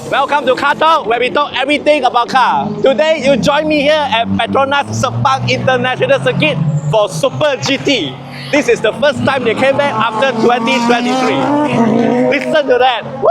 Welcome to CarTok, where we talk everything about car. Today, you join me here at Petronas Sepang International Circuit for Super GT. This is the first time they came back after 2023. Listen to that. Woo!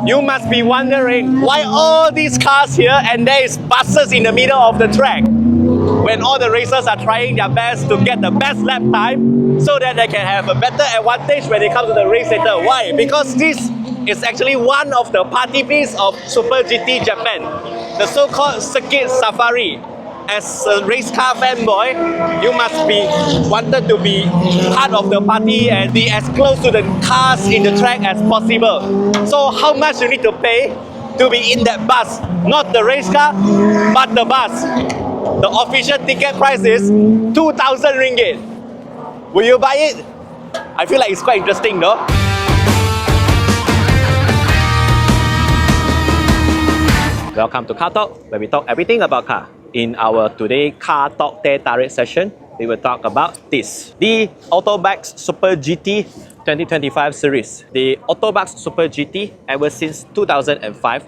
You must be wondering why all these cars here and there is buses in the middle of the track, when all the racers are trying their best to get the best lap time so that they can have a better advantage when they come to the race later. Why? Because this is actually one of the party piece of Super GT Japan, the so-called Circuit Safari. As a race car fanboy, you must be wanted to be part of the party and be as close to the cars in the track as possible. So how much you need to pay to be in that bus? Not the race car, but the bus. The official ticket price is 2,000 ringgit. Will you buy it? I feel like it's quite interesting though. Welcome to CarTok, where we talk everything about car. In our today CarTok Tarik session, we will talk about this. The Autobacs Super GT 2025 series. The Autobacs Super GT, ever since 2005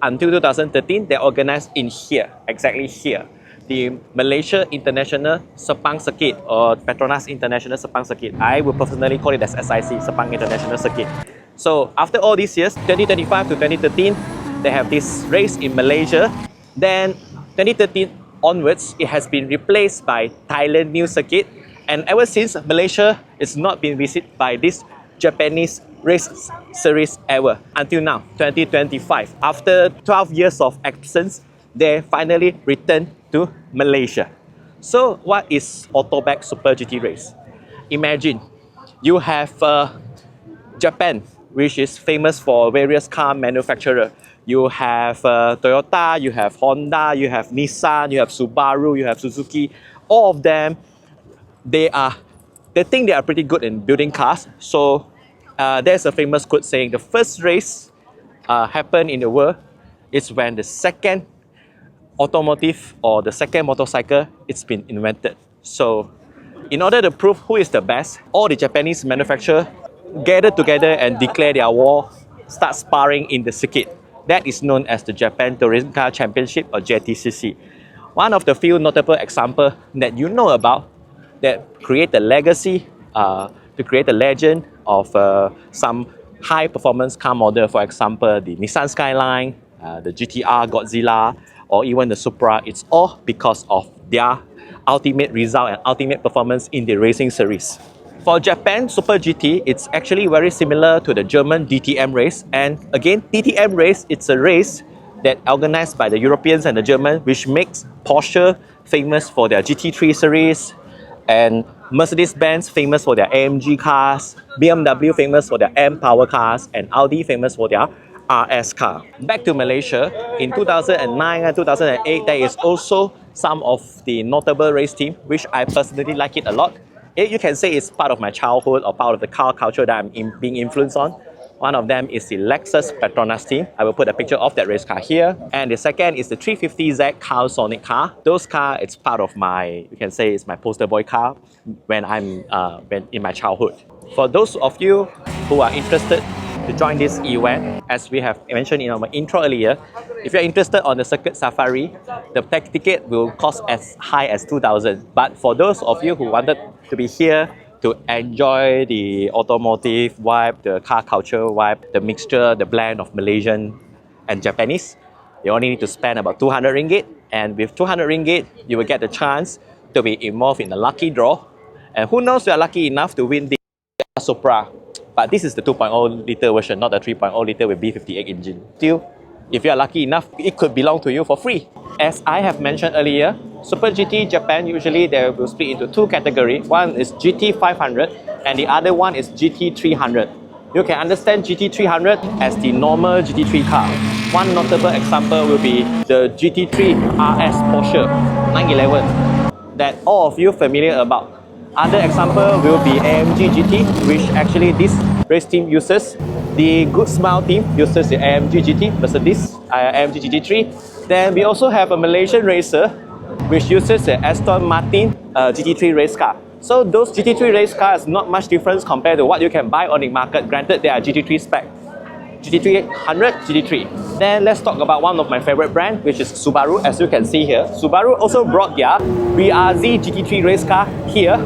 until 2013, they organized in here, exactly here. The Malaysia International Sepang Circuit or Petronas International Sepang Circuit. I will personally call it as SIC, Sepang International Circuit. So after all these years, 2025 to 2013, they have this race in Malaysia. Then 2013 onwards, it has been replaced by Thailand New Circuit. And ever since, Malaysia is not been visited by this Japanese race series ever until now, 2025. After 12 years of absence, they finally returned to Malaysia. So what is Autobacs Super GT race? Imagine you have Japan, which is famous for various car manufacturers. You have Toyota, you have Honda, you have Nissan, you have Subaru, you have Suzuki. All of them, they think they are pretty good in building cars. So there's a famous quote saying the first race happened in the world is when the second automotive or the second motorcycle it's been invented. So in order to prove who is the best, all the Japanese manufacturers gather together and declare their war, start sparring in the circuit. That is known as the Japan Touring Car Championship or JTCC. One of the few notable examples that you know about that create the legacy, to create the legend of some high performance car model, for example, the Nissan Skyline, the GTR Godzilla, or even the Supra. It's all because of their ultimate result and ultimate performance in the racing series. For Japan Super GT, it's actually very similar to the German DTM race. And again, DTM race, it's a race that organized by the Europeans and the Germans, which makes Porsche famous for their GT3 series, and Mercedes-Benz famous for their AMG cars, BMW famous for their M Power cars, and Audi famous for their RS car. Back to Malaysia, in 2009 and 2008, there is also some of the notable race team, which I personally like it a lot. You can say it's part of my childhood or part of the car culture that I'm being influenced on. One of them is the Lexus Petronas team. I will put a picture of that race car here. And the second is the 350Z Carl Sonic car. Those car, it's part of my, you can say it's my poster boy car when I'm in my childhood. For those of you who are interested to join this event, as we have mentioned in our intro earlier, if you're interested on the Circuit Safari, the ticket will cost as high as 2,000. But for those of you who wanted to be here to enjoy the automotive vibe, the car culture vibe, the mixture, the blend of Malaysian and Japanese, you only need to spend about 200 ringgit. And with 200 ringgit, you will get the chance to be involved in a lucky draw. And who knows, you are lucky enough to win the Supra. But this is the 2.0 litre version, not the 3.0 litre with B58 engine. Still, if you are lucky enough, it could belong to you for free. As I have mentioned earlier, Super GT Japan, usually they will split into two categories. One is GT 500 and the other one is GT 300. You can understand GT 300 as the normal GT3 car. One notable example will be the GT3 RS Porsche 911 that all of you familiar about. Other example will be AMG GT, which actually this race team uses. The Good Smile team uses the AMG GT, Mercedes AMG GT3. Then we also have a Malaysian racer which uses the Aston Martin GT3 race car. So those GT3 race cars, not much difference compared to what you can buy on the market. Granted, they are GT3 spec. GT3 100, GT3. Then let's talk about one of my favorite brands, which is Subaru. As you can see here, Subaru also brought their BRZ GT3 race car here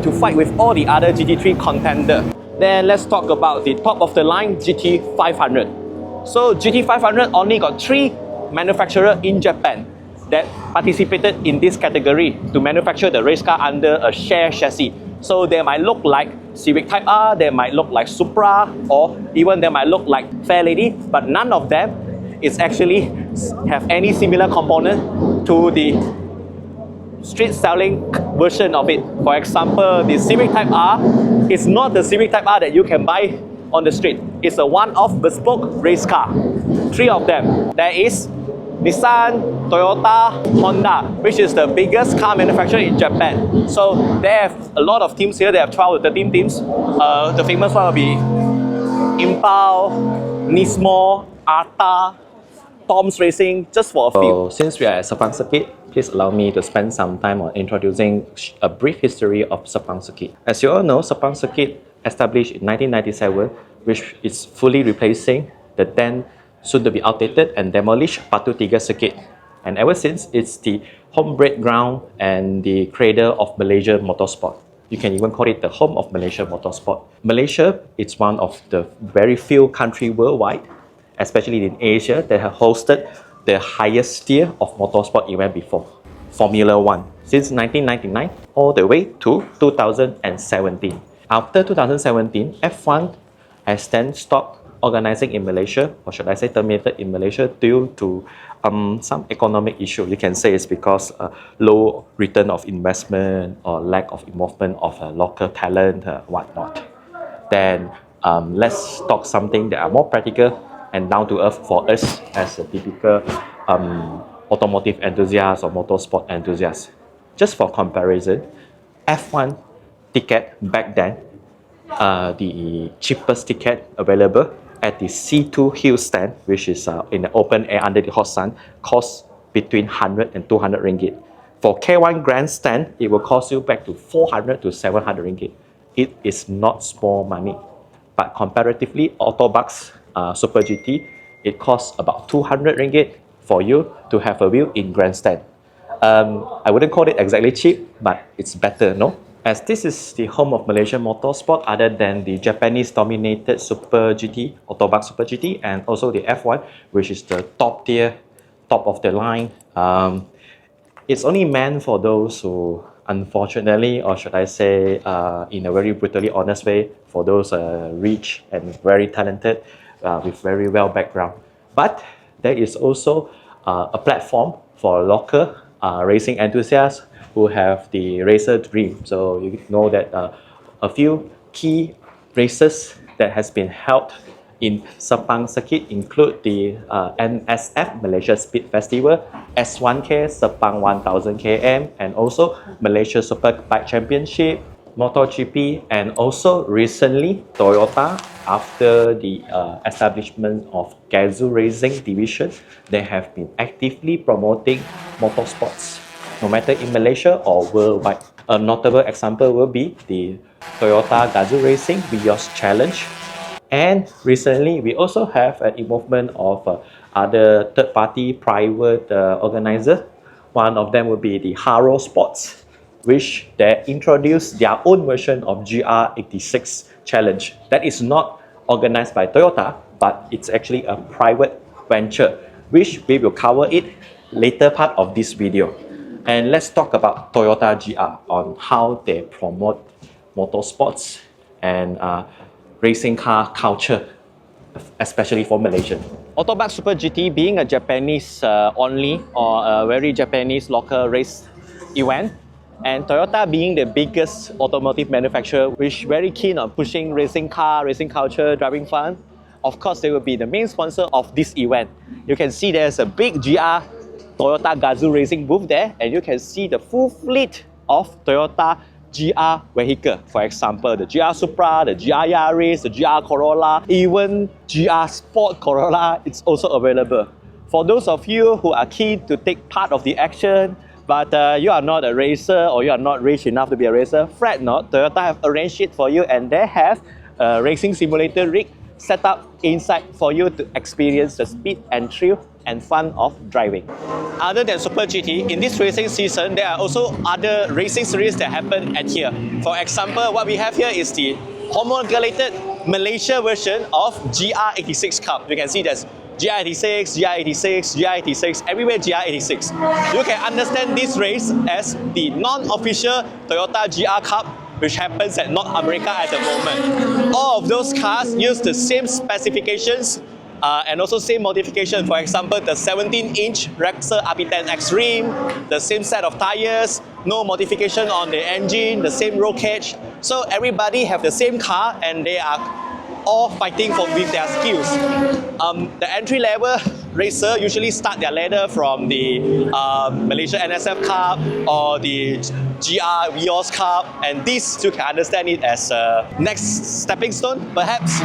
to fight with all the other GT3 contender. Then let's talk about the top of the line GT500. So GT500 only got 3 manufacturers in Japan that participated in this category to manufacture the race car under a shared chassis. So they might look like Civic Type R, they might look like Supra, or even they might look like Fairlady, but none of them is actually have any similar component to the street selling version of it. For example, the Civic Type R is not the Civic Type R that you can buy on the street. It's a one-off bespoke race car. 3 of them. There is Nissan, Toyota, Honda, which is the biggest car manufacturer in Japan. So they have a lot of teams here. They have 12 to 13 teams. The famous one will be Impal, Nismo, Arta, Tom's Racing, just for a few. So since we are at Sepang Circuit, please allow me to spend some time on introducing a brief history of Sepang Circuit. As you all know, Sepang Circuit established in 1997, which is fully replacing the then soon to be outdated and demolished Batu Tiga circuit. And ever since, it's the homebred ground and the cradle of Malaysia motorsport. You can even call it the home of Malaysia motorsport. Malaysia is one of the very few countries worldwide, especially in Asia, that have hosted the highest tier of motorsport event before, Formula 1, since 1999 all the way to 2017. After 2017, F1 has then stopped organizing in Malaysia, or should I say terminated in Malaysia, due to some economic issue. You can say it's because low return of investment or lack of involvement of local talent, whatnot. Then let's talk something that are more practical and down to earth for us as a typical automotive enthusiast or motorsport enthusiast. Just for comparison, F1 ticket back then, the cheapest ticket available at the C2 hill stand, which is in the open air under the hot sun, costs between 100 and 200 ringgit. For K1 grandstand, it will cost you back to 400 to 700 ringgit. It is not small money. But comparatively, Autobacs Super GT, it costs about 200 ringgit for you to have a view in grandstand. I wouldn't call it exactly cheap, but it's better, no? As this is the home of Malaysian motorsport, other than the Japanese-dominated Super GT, Autobacs Super GT, and also the F1, which is the top tier, top of the line. It's only meant for those who, unfortunately, or should I say, in a very brutally honest way, for those rich and very talented, with very well background. But there is also a platform for local racing enthusiasts who have the racer dream. So you know that a few key races that has been held in Sepang Circuit include the NSF, Malaysia Speed Festival, S1K, Sepang 1000 km, and also Malaysia Superbike Championship, MotoGP, and also recently Toyota, after the establishment of Gazoo Racing Division, they have been actively promoting motorsports, no matter in Malaysia or worldwide. A notable example will be the Toyota Gazoo Racing Vios Challenge. And recently, we also have an involvement of other third-party private organizers. One of them will be the Haro Sports, which they introduced their own version of GR86 Challenge. That is not organized by Toyota, but it's actually a private venture, which we will cover it later part of this video. And let's talk about Toyota GR on how they promote motorsports and racing car culture, especially for Malaysian. Autobacs Super GT being a Japanese only or a very Japanese local race event, and Toyota being the biggest automotive manufacturer, which very keen on pushing racing car, racing culture, driving fun. Of course, they will be the main sponsor of this event. You can see there's a big GR Toyota Gazoo Racing booth there, and you can see the full fleet of Toyota GR vehicle. For example, the GR Supra, the GR Yaris, the GR Corolla, even GR Sport Corolla, it's also available. For those of you who are keen to take part of the action, but you are not a racer or you are not rich enough to be a racer, fret not. Toyota have arranged it for you and they have a racing simulator rig set up inside for you to experience the speed and thrill and fun of driving. Other than Super GT, in this racing season, there are also other racing series that happen at here. For example, what we have here is the homologated Malaysia version of GR86 Cup. You can see there's GR86, GR86, GR86, everywhere GR86. You can understand this race as the non-official Toyota GR Cup, which happens at North America at the moment. All of those cars use the same specifications and also same modification. For example, the 17-inch Rexer RB10X rim, the same set of tires, no modification on the engine, the same roll cage. So everybody have the same car and they are all fighting with their skills. The entry-level racer usually start their ladder from the Malaysia NSF Cup or the GR Vios Cup, and this you can understand it as a next stepping stone, perhaps.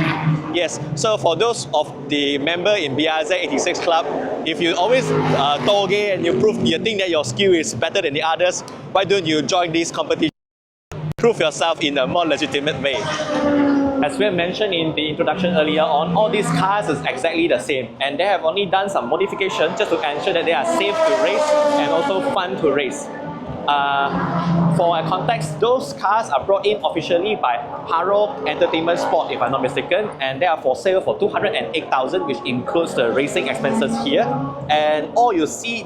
Yes, so for those of the member in BRZ 86 Club, if you always toge and you think that your skill is better than the others, why don't you join this competition? Prove yourself in a more legitimate way. As we have mentioned in the introduction earlier on, all these cars is exactly the same and they have only done some modification just to ensure that they are safe to race and also fun to race. For a context, those cars are brought in officially by Haro Entertainment Sport, if I'm not mistaken, and they are for sale for 208,000, which includes the racing expenses here. And all you see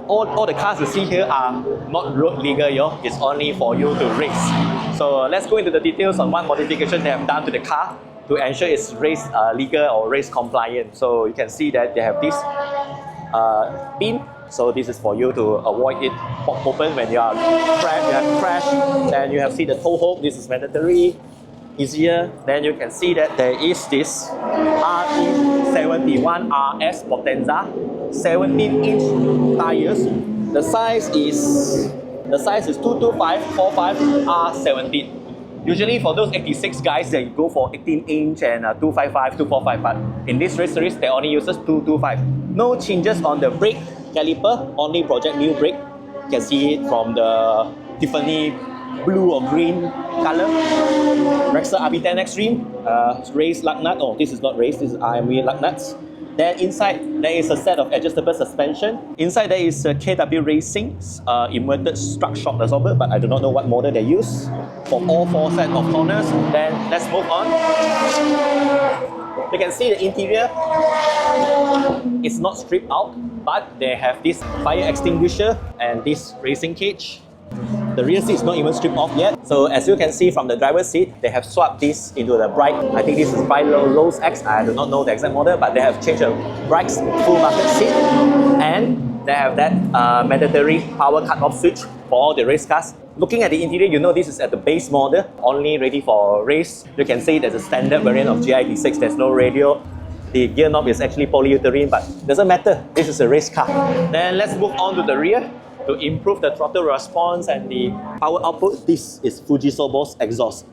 all the cars you see here are not road legal, yo. It's only for you to race. So let's go into the details on what modification they have done to the car to ensure it's race legal or race compliant. So you can see that they have this pin. So this is for you to avoid it pop open when you have crashed. Then you have see the tow hook. This is mandatory. Easier. Then you can see that there is this RE71 RS Potenza 17-inch tires. The size is 225/45 R17. Usually for those 86 guys, they go for 18-inch and 255, 245, but in this race series, they only uses 225. No changes on the brake caliper, only Project New brake. You can see it from the Tiffany blue or green color. Rexer RB10X rim, race lug nut. Oh, this is not race, this is IME lug nuts. Then inside, there is a set of adjustable suspension. Inside there is a KW Racing's inverted strut shock absorber, but I do not know what model they use for all 4 sets of corners. Then let's move on. You can see the interior. It's not stripped out, but they have this fire extinguisher and this racing cage. The rear seat is not even stripped off yet. So as you can see from the driver's seat, they have swapped this into the bright, I think this is bright Rose X, I do not know the exact model, but they have changed the bright full bucket seat. And they have that mandatory power cut-off switch for all the race cars. Looking at the interior, you know this is at the base model, only ready for race. You can see there's a standard variant of GR86, there's no radio. The gear knob is actually polyurethane, but doesn't matter, this is a race car. Then let's move on to the rear. To improve the throttle response and the power output, this is Fujisobo's exhaust.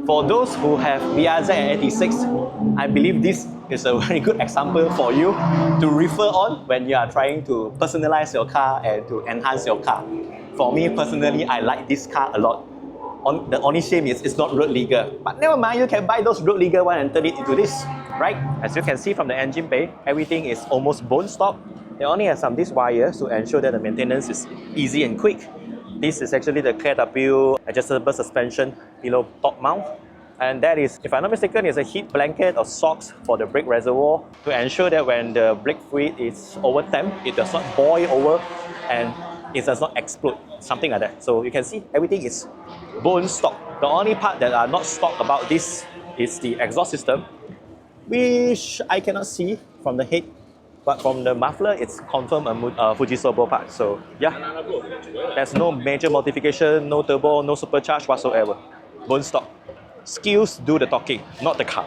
For those who have BRZ 86, I believe this is a very good example for you to refer on when you are trying to personalize your car and to enhance your car. For me personally, I like this car a lot. The only shame is it's not road legal. But never mind, you can buy those road legal one and turn it into this, right? As you can see from the engine bay, everything is almost bone stock. They only have some these wires to ensure that the maintenance is easy and quick. This is actually the KW adjustable suspension below top mount. And that is, if I'm not mistaken, is a heat blanket or socks for the brake reservoir to ensure that when the brake fluid is over temp, it does not boil over and it does not explode, something like that. So you can see everything is bone stock. The only part that are not stock about this is the exhaust system, which I cannot see from the head. But from the muffler, it's confirmed a Fujisobo part. So yeah, there's no major modification, no turbo, no supercharge whatsoever. Bone stock. Skills do the talking, not the car.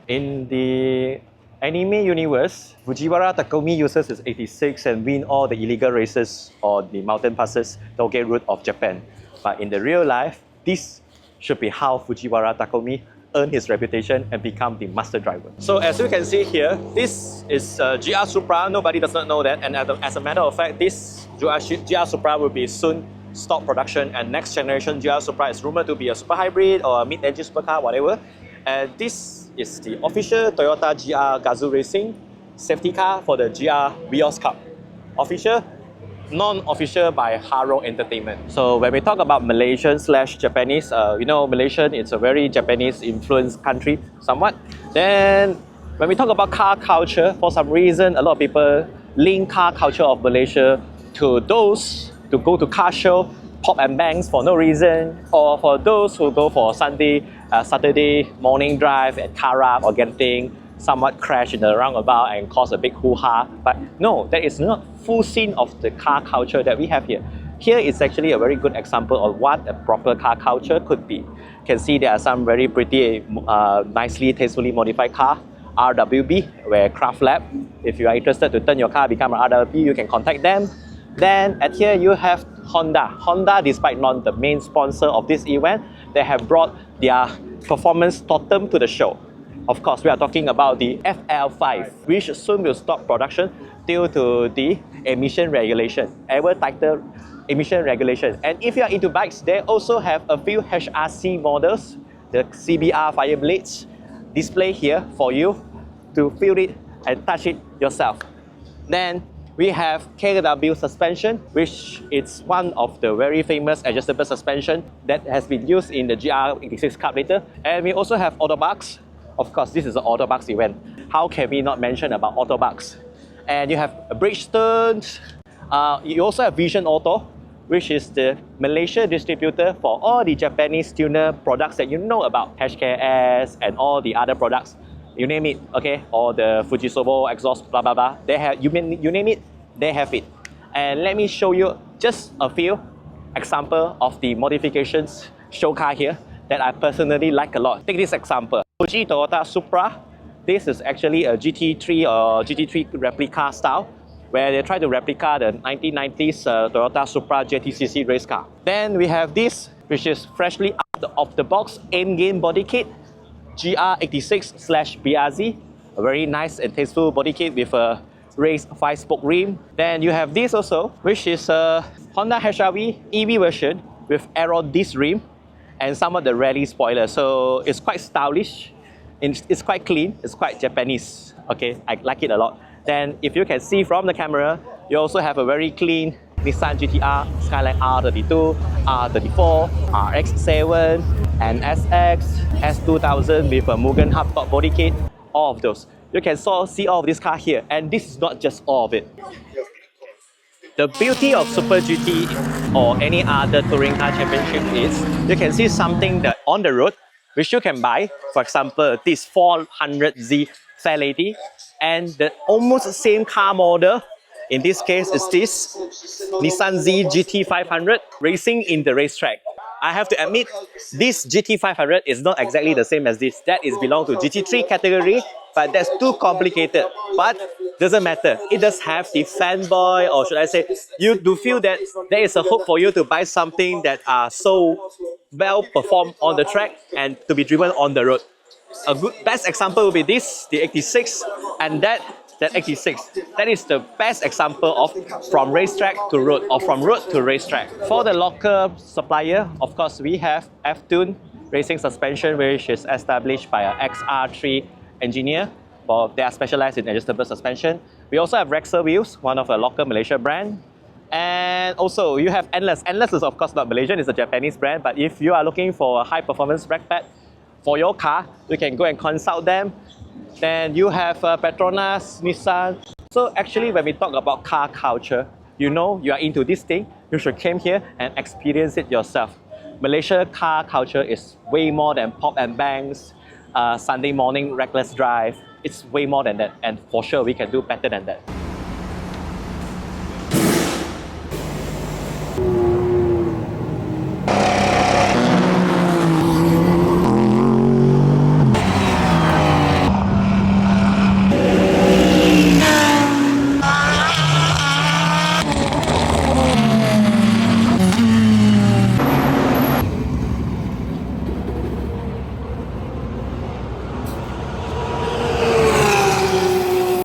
In the anime universe, Fujiwara Takumi uses his 86 and win all the illegal races or the mountain passes, Toge route of Japan. But in the real life, this should be how Fujiwara Takumi earn his reputation and become the master driver. So as you can see here, this is GR Supra. Nobody does not know that, and as a matter of fact, this GR Supra will be soon stop production, and next generation GR Supra is rumored to be a super hybrid or a mid-engine supercar, whatever. And this is the official Toyota GR Gazoo Racing safety car for the GR Vios Cup. Official, non-official by Haro Entertainment. So when we talk about Malaysian slash Japanese, you know, Malaysian, it's a very Japanese influenced country somewhat. Then when we talk about car culture, for some reason, a lot of people link car culture of Malaysia to those to go to car show, pop and bangs for no reason, or for those who go for Saturday morning drive at Tarik or Genting, somewhat crash in the roundabout and cause a big hoo-ha. But no, that is not full scene of the car culture that we have here. Here is actually a very good example of what a proper car culture could be. You can see there are some very pretty, nicely, tastefully modified car, RWB, where Craft Lab. If you are interested to turn your car become an RWB, you can contact them. Then at here you have Honda. Honda, despite not the main sponsor of this event, they have brought their performance totem to the show. Of course, we are talking about the FL5, which soon will stop production due to the emission regulation, ever tighter emission regulation. And if you are into bikes, they also have a few HRC models, the CBR Fire Blades, display here for you to feel it and touch it yourself. Then we have KW suspension, which is one of the very famous adjustable suspension that has been used in the GR86 Cup later. And we also have Autobacs. Of course, this is an Autobacs event. How can we not mention about Autobacs? And you have Bridgestone. You also have Vision Auto, which is the Malaysia distributor for all the Japanese tuner products that you know about, HKS and all the other products. You name it, okay? Or the Fujisobo exhaust, blah blah blah. They have, you name it, they have it. And let me show you just a few examples of the modifications show car here that I personally like a lot. Take this example, Fuji Toyota Supra. This is actually a GT3 or GT3 replica style, where they try to replica the 1990s Toyota Supra JTCC race car. Then we have this, which is freshly out of the box aim game body kit, GR86/BRZ, a very nice and tasteful body kit with a raised 5-spoke rim. Then you have this also, which is a Honda HR-V EV version with aero disc rim and some of the rally spoiler. So it's quite stylish, it's quite clean, it's quite Japanese. Okay, I like it a lot. Then if you can see from the camera, you also have a very clean Nissan GTR, Skyline R32, R34, RX7, and SX, S2000 with a Mugen hubtop body kit, all of those. You can see all of this car here, and this is not just all of it. The beauty of Super GT or any other touring car championship is you can see something that on the road which you can buy. For example, this 400Z Fair Lady, and the almost same car model, in this case is this Nissan Z GT500 racing in the racetrack. I have to admit, this GT500 is not exactly the same as this. That is belong to GT3 category, but that's too complicated. But doesn't matter. It does have the fanboy, or should I say, you do feel that there is a hope for you to buy something that are so well performed on the track and to be driven on the road. A good best example will be this, the 86, and that 86. That is the best example of from racetrack to road or from road to racetrack. For the local supplier, of course, we have F-Tune Racing Suspension, which is established by an XR3 engineer. Well, they are specialized in adjustable suspension. We also have Rexer Wheels, one of a local Malaysia brand. And also you have Endless. Endless is of course not Malaysian, it's a Japanese brand, but if you are looking for a high performance brake pad for your car, you can go and consult them. Then you have Petronas, Nissan. So actually when we talk about car culture, you know you are into this thing, you should come here and experience it yourself. Malaysia car culture is way more than pop and bangs, Sunday morning reckless drive. It's way more than that, and for sure we can do better than that.